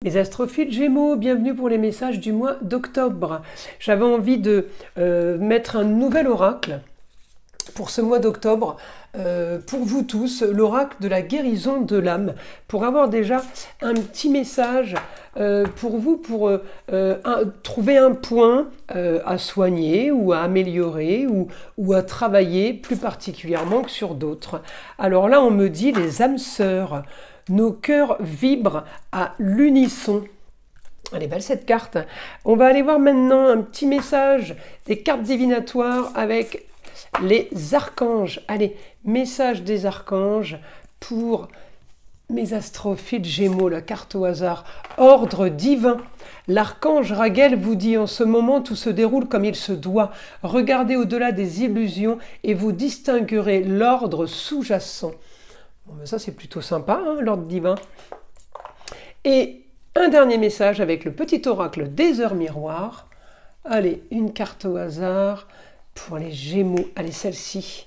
Les astrophiles Gémeaux, bienvenue pour les messages du mois d'octobre. J'avais envie de mettre un nouvel oracle pour ce mois d'octobre, pour vous tous, l'oracle de la guérison de l'âme, pour avoir déjà un petit message pour vous, pour trouver un point à soigner ou à améliorer ou à travailler plus particulièrement que sur d'autres. Alors là, on me dit les âmes sœurs. Nos cœurs vibrent à l'unisson. Elle est belle cette carte. On va aller voir maintenant un petit message des cartes divinatoires avec les archanges. Allez, message des archanges pour mes astrophiles Gémeaux, la carte au hasard. Ordre divin. L'archange Raguel vous dit en ce moment tout se déroule comme il se doit. Regardez au-delà des illusions et vous distinguerez l'ordre sous-jacent. Bon, ben ça c'est plutôt sympa, hein, l'ordre divin. Et un dernier message avec le petit oracle des heures miroirs. Allez, une carte au hasard pour les Gémeaux. Allez, celle-ci.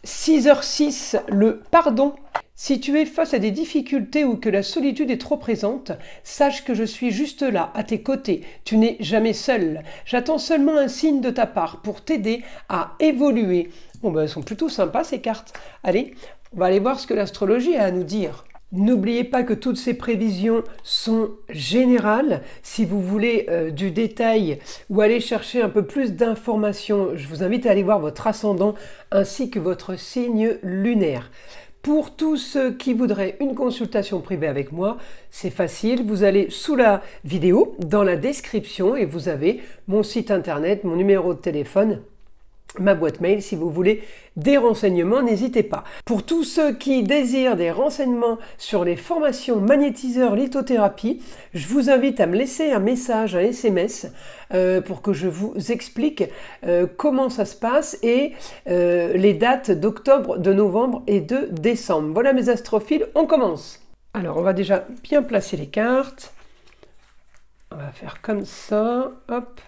6h06, le pardon. Si tu es face à des difficultés ou que la solitude est trop présente, sache que je suis juste là, à tes côtés. Tu n'es jamais seul. J'attends seulement un signe de ta part pour t'aider à évoluer. Bon, ben, elles sont plutôt sympas ces cartes. Allez, on va aller voir ce que l'astrologie a à nous dire. N'oubliez pas que toutes ces prévisions sont générales. Si vous voulez du détail ou aller chercher un peu plus d'informations, je vous invite à aller voir votre ascendant ainsi que votre signe lunaire. Pour tous ceux qui voudraient une consultation privée avec moi, c'est facile. Vous allez sous la vidéo, dans la description, et vous avez mon site internet, mon numéro de téléphone, ma boîte mail. Si vous voulez des renseignements, n'hésitez pas. Pour tous ceux qui désirent des renseignements sur les formations magnétiseurs lithothérapie, je vous invite à me laisser un message, un SMS, pour que je vous explique comment ça se passe et les dates d'octobre, de novembre et de décembre. Voilà mes astrophiles, on commence. Alors on va déjà bien placer les cartes. On va faire comme ça, hop.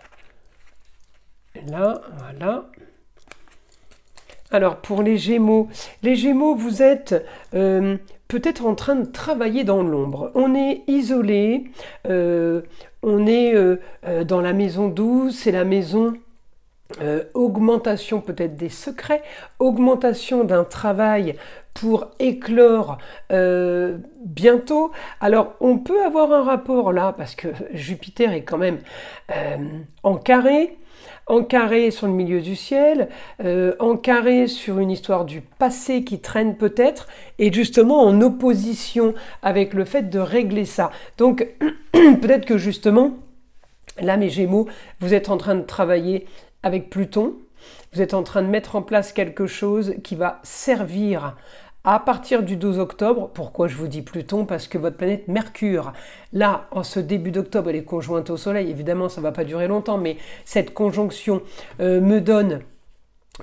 Et là, voilà. Alors pour les Gémeaux, vous êtes peut-être en train de travailler dans l'ombre. On est isolé, on est dans la maison douce, c'est la maison augmentation peut-être des secrets, augmentation d'un travail pour éclore bientôt. Alors on peut avoir un rapport là, parce que Jupiter est quand même en carré sur le milieu du ciel, en carré sur une histoire du passé qui traîne peut-être, et justement en opposition avec le fait de régler ça. Donc peut-être que justement, là mes Gémeaux, vous êtes en train de travailler avec Pluton, vous êtes en train de mettre en place quelque chose qui va servir à partir du 12 octobre, pourquoi je vous dis Pluton? Parce que votre planète Mercure, là, en ce début d'octobre, elle est conjointe au Soleil. Évidemment, ça ne va pas durer longtemps, mais cette conjonction me donne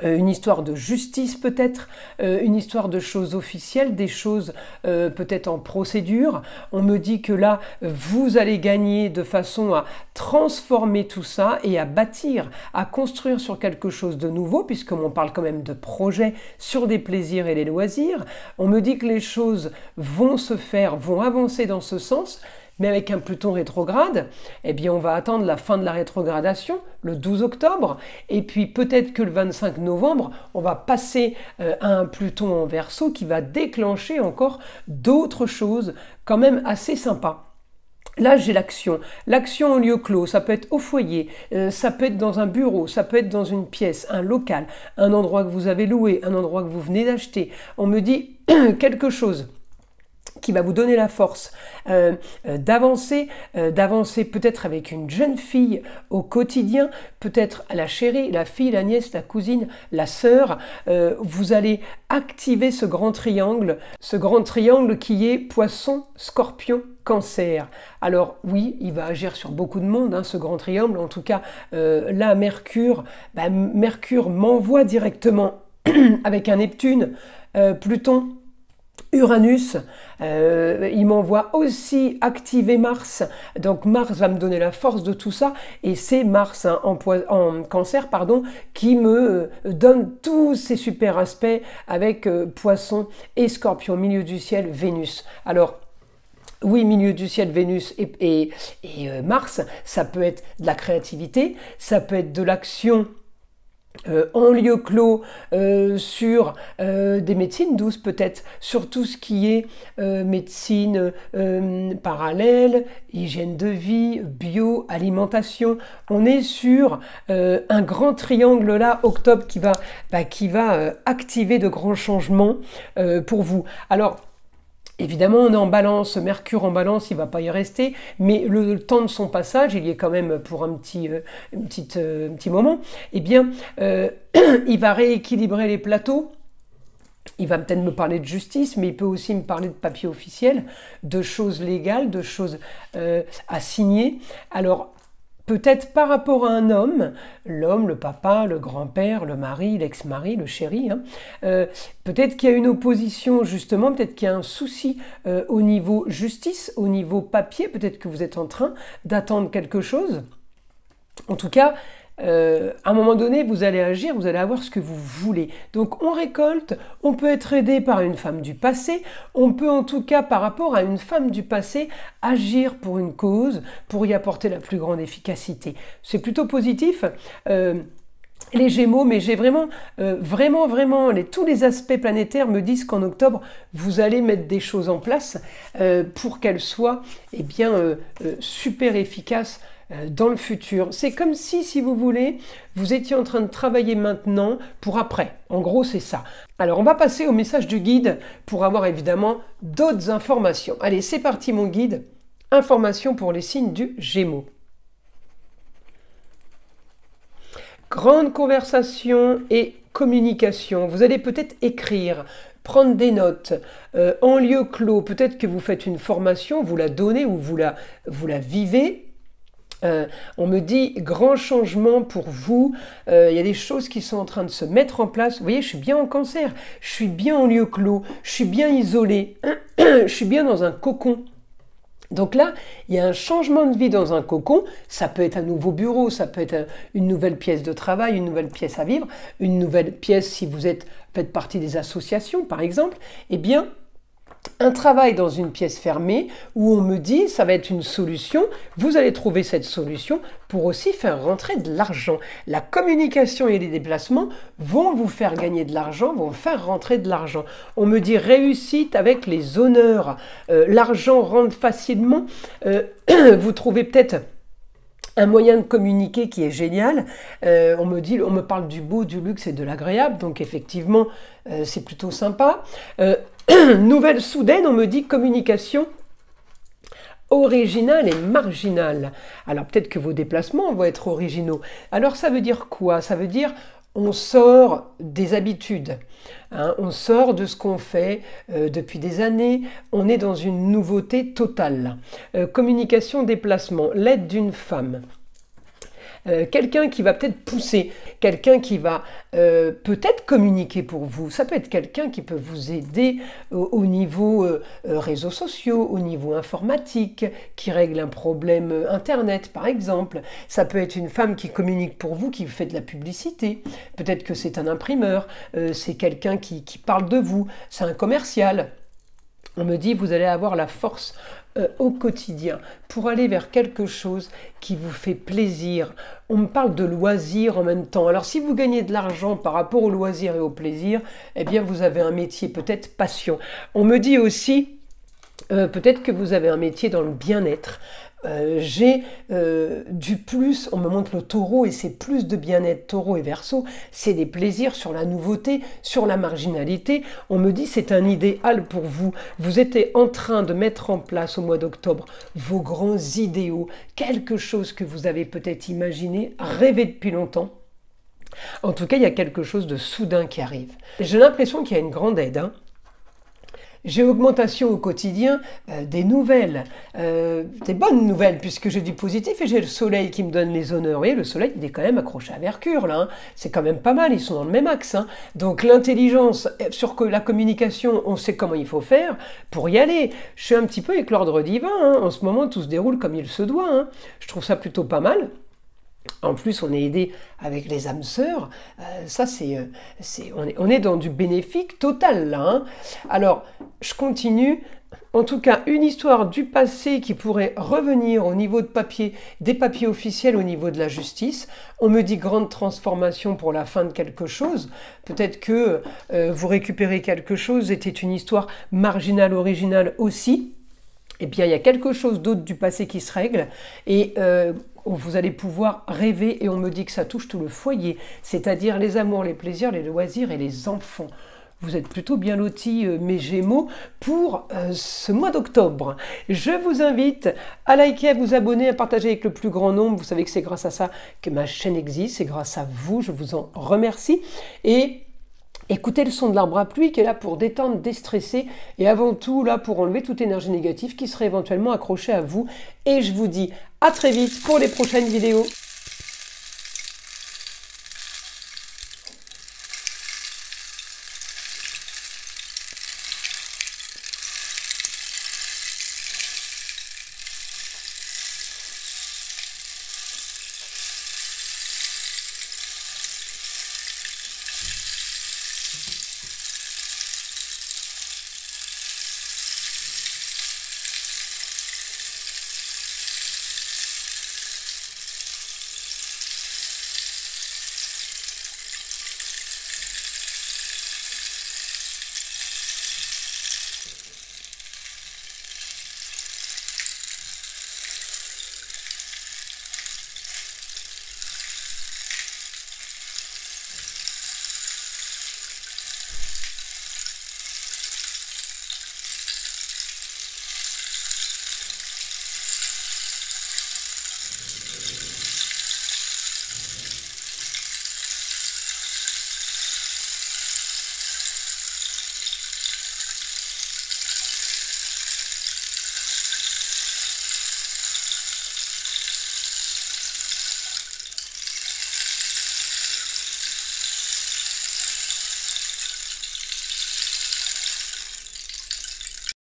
une histoire de justice peut-être, une histoire de choses officielles, des choses peut-être en procédure. On me dit que là, vous allez gagner de façon à transformer tout ça et à bâtir, à construire sur quelque chose de nouveau, puisqu'on parle quand même de projet sur des plaisirs et les loisirs. On me dit que les choses vont se faire, vont avancer dans ce sens. Mais avec un Pluton rétrograde, eh bien on va attendre la fin de la rétrogradation, le 12 octobre, et puis peut-être que le 25 novembre, on va passer à un Pluton en Verseau qui va déclencher encore d'autres choses quand même assez sympas. Là, j'ai l'action. L'action au lieu clos, ça peut être au foyer, ça peut être dans un bureau, ça peut être dans une pièce, un local, un endroit que vous avez loué, un endroit que vous venez d'acheter. On me dit quelque chose qui va vous donner la force d'avancer peut-être avec une jeune fille au quotidien, peut-être la chérie, la fille, la nièce, la cousine, la sœur. Vous allez activer ce grand triangle qui est Poisson, Scorpion, Cancer. Alors oui, il va agir sur beaucoup de monde, hein, ce grand triangle. En tout cas, là, Mercure m'envoie directement avec un Neptune, Pluton, Uranus, il m'envoie aussi activer Mars, donc Mars va me donner la force de tout ça, et c'est Mars hein, en Cancer qui me donne tous ces super aspects avec Poisson et Scorpion, milieu du ciel, Vénus. Alors Oui, milieu du ciel, Vénus et Mars, ça peut être de la créativité, ça peut être de l'action en lieu clos sur des médecines douces peut-être, sur tout ce qui est médecine parallèle, hygiène de vie, bio, alimentation. On est sur un grand triangle là, octobre, qui va activer de grands changements pour vous. Alors, évidemment, on est en balance, Mercure en balance, il ne va pas y rester, mais le temps de son passage, il y est quand même pour un petit moment, eh bien, il va rééquilibrer les plateaux. Il va peut-être me parler de justice, mais il peut aussi me parler de papier officiel, de choses légales, de choses à signer. Alors, peut-être par rapport à un homme, l'homme, le papa, le grand-père, le mari, l'ex-mari, le chéri, hein, peut-être qu'il y a une opposition justement, peut-être qu'il y a un souci au niveau justice, au niveau papier, peut-être que vous êtes en train d'attendre quelque chose. En tout cas, à un moment donné, vous allez agir, vous allez avoir ce que vous voulez. Donc on récolte, on peut être aidé par une femme du passé, on peut en tout cas par rapport à une femme du passé agir pour une cause, pour y apporter la plus grande efficacité. C'est plutôt positif. Les Gémeaux, mais j'ai vraiment, tous les aspects planétaires me disent qu'en octobre, vous allez mettre des choses en place pour qu'elles soient super efficaces dans le futur. C'est comme si vous voulez, vous étiez en train de travailler maintenant pour après. En gros, c'est ça. Alors, on va passer au message du guide pour avoir évidemment d'autres informations. Allez, c'est parti mon guide. Informations pour les signes du Gémeaux. Grande conversation et communication. Vous allez peut-être écrire, prendre des notes en lieu clos. Peut-être que vous faites une formation, vous la donnez ou vous la vivez. On me dit grand changement pour vous, il y a des choses qui sont en train de se mettre en place. Vous voyez, je suis bien en Cancer, je suis bien en lieu clos, je suis bien isolé, je suis bien dans un cocon. Donc là, il y a un changement de vie dans un cocon, ça peut être un nouveau bureau, ça peut être une nouvelle pièce de travail, une nouvelle pièce à vivre, une nouvelle pièce si vous faites partie des associations par exemple, eh bien, un travail dans une pièce fermée où on me dit ça va être une solution, vous allez trouver cette solution pour aussi faire rentrer de l'argent. La communication et les déplacements vont vous faire gagner de l'argent, vont faire rentrer de l'argent. On me dit réussite avec les honneurs, l'argent rentre facilement, vous trouvez peut-être un moyen de communiquer qui est génial. On me parle du beau, du luxe et de l'agréable, donc effectivement, c'est plutôt sympa. Nouvelle soudaine, on me dit communication originale et marginale. Alors peut-être que vos déplacements vont être originaux. Alors ça veut dire quoi? Ça veut dire on sort des habitudes, hein, on sort de ce qu'on fait depuis des années, on est dans une nouveauté totale. Communication, déplacement, l'aide d'une femme. Quelqu'un qui va peut-être pousser, quelqu'un qui va peut-être communiquer pour vous. Ça peut être quelqu'un qui peut vous aider au niveau réseaux sociaux, au niveau informatique, qui règle un problème Internet par exemple. Ça peut être une femme qui communique pour vous, qui fait de la publicité. Peut-être que c'est un imprimeur, c'est quelqu'un qui parle de vous, c'est un commercial. On me dit vous allez avoir la force au quotidien pour aller vers quelque chose qui vous fait plaisir. On me parle de loisirs en même temps. Alors si vous gagnez de l'argent par rapport au loisir et au plaisir, eh bien vous avez un métier peut-être passion. On me dit aussi peut-être que vous avez un métier dans le bien-être. J'ai du plus, on me montre le taureau et c'est plus de bien-être, taureau et verseau, c'est des plaisirs sur la nouveauté, sur la marginalité. On me dit c'est un idéal pour vous. Vous êtes en train de mettre en place au mois d'octobre vos grands idéaux, quelque chose que vous avez peut-être imaginé, rêvé depuis longtemps. En tout cas, il y a quelque chose de soudain qui arrive. J'ai l'impression qu'il y a une grande aide, hein. J'ai augmentation au quotidien des nouvelles, des bonnes nouvelles, puisque j'ai du positif et j'ai le soleil qui me donne les honneurs. Vous voyez, le soleil, il est quand même accroché à Mercure, là. Hein. C'est quand même pas mal, ils sont dans le même axe. Hein. Donc l'intelligence, sur la communication, on sait comment il faut faire pour y aller. Je suis un petit peu avec l'ordre divin. Hein. En ce moment, tout se déroule comme il se doit. Hein. Je trouve ça plutôt pas mal. En plus, on est aidé avec les âmes sœurs. Ça, on est dans du bénéfique total, là. Hein. Alors, je continue. En tout cas, une histoire du passé qui pourrait revenir au niveau de papier, des papiers officiels au niveau de la justice. On me dit grande transformation pour la fin de quelque chose. Peut-être que vous récupérez quelque chose, c'était une histoire marginale, originale aussi. Eh bien, il y a quelque chose d'autre du passé qui se règle et vous allez pouvoir rêver, et on me dit que ça touche tout le foyer, c'est-à-dire les amours, les plaisirs, les loisirs et les enfants. Vous êtes plutôt bien lotis, mes Gémeaux, pour ce mois d'octobre. Je vous invite à liker, à vous abonner, à partager avec le plus grand nombre. Vous savez que c'est grâce à ça que ma chaîne existe, c'est grâce à vous, je vous en remercie. Et écoutez le son de l'arbre à pluie qui est là pour détendre, déstresser et avant tout là pour enlever toute énergie négative qui serait éventuellement accrochée à vous. Et je vous dis à très vite pour les prochaines vidéos.